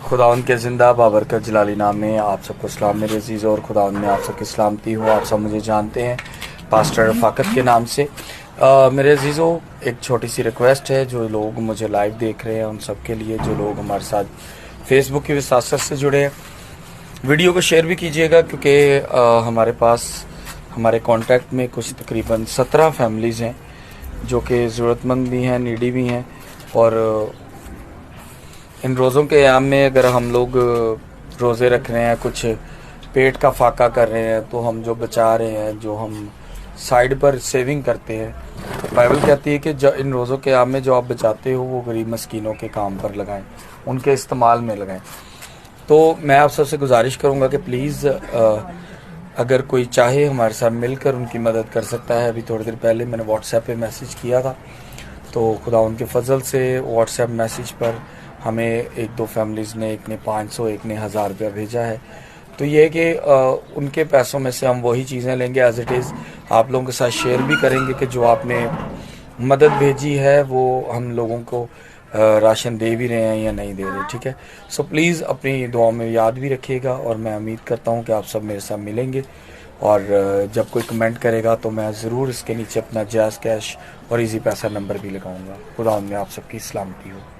खुदावंद के ज़िंदा बाबरकत जलाली नाम में आप सबको सलाम मेरे अजीज़, और खुदावंद में आप सबकी सलामती हो। आप सब मुझे जानते हैं पास्टर रफ़ाकत के नाम से। मेरे अजीज़ों, एक छोटी सी रिक्वेस्ट है, जो लोग मुझे लाइव देख रहे हैं उन सब के लिए, जो लोग हमारे साथ फेसबुक की विसासत से जुड़े हैं, वीडियो को शेयर भी कीजिएगा, क्योंकि हमारे पास हमारे कांटेक्ट में कुछ तकरीबन 17 फैमिलीज़ हैं जो कि ज़रूरतमंद भी हैं, नीडी भी हैं। और इन रोज़ों के अयाम में अगर हम लोग रोज़े रख रहे हैं, कुछ पेट का फाका कर रहे हैं, तो हम जो बचा रहे हैं, जो हम साइड पर सेविंग करते हैं, तो बाइबल कहती है कि जो इन रोज़ों के अयाम में जो आप बचाते हो वो गरीब मस्कीनों के काम पर लगाएं, उनके इस्तेमाल में लगाएं। तो मैं आप सबसे गुजारिश करूंगा कि प्लीज़ अगर कोई चाहे हमारे साथ मिलकर उनकी मदद कर सकता है। अभी थोड़ी देर पहले मैंने व्हाट्सएप पे मैसेज किया था, तो खुदा उनके फजल से व्हाट्सएप मैसेज पर हमें एक दो फैमिलीज़ ने, एक ने 500, एक ने 1000 रुपया भेजा है। तो ये है कि उनके पैसों में से हम वही चीज़ें लेंगे एज इट इज़, आप लोगों के साथ शेयर भी करेंगे कि जो आपने मदद भेजी है वो हम लोगों को राशन दे भी रहे हैं या नहीं दे रहे, ठीक है। सो प्लीज़ अपनी दुआओं में याद भी रखिएगा, और मैं उम्मीद करता हूँ कि आप सब मेरे साथ मिलेंगे। और जब कोई कमेंट करेगा तो मैं ज़रूर इसके नीचे अपना जायज़ कैश और इजी पैसा नंबर भी लगाऊंगा। खुदा में आप सबकी सलामती हो।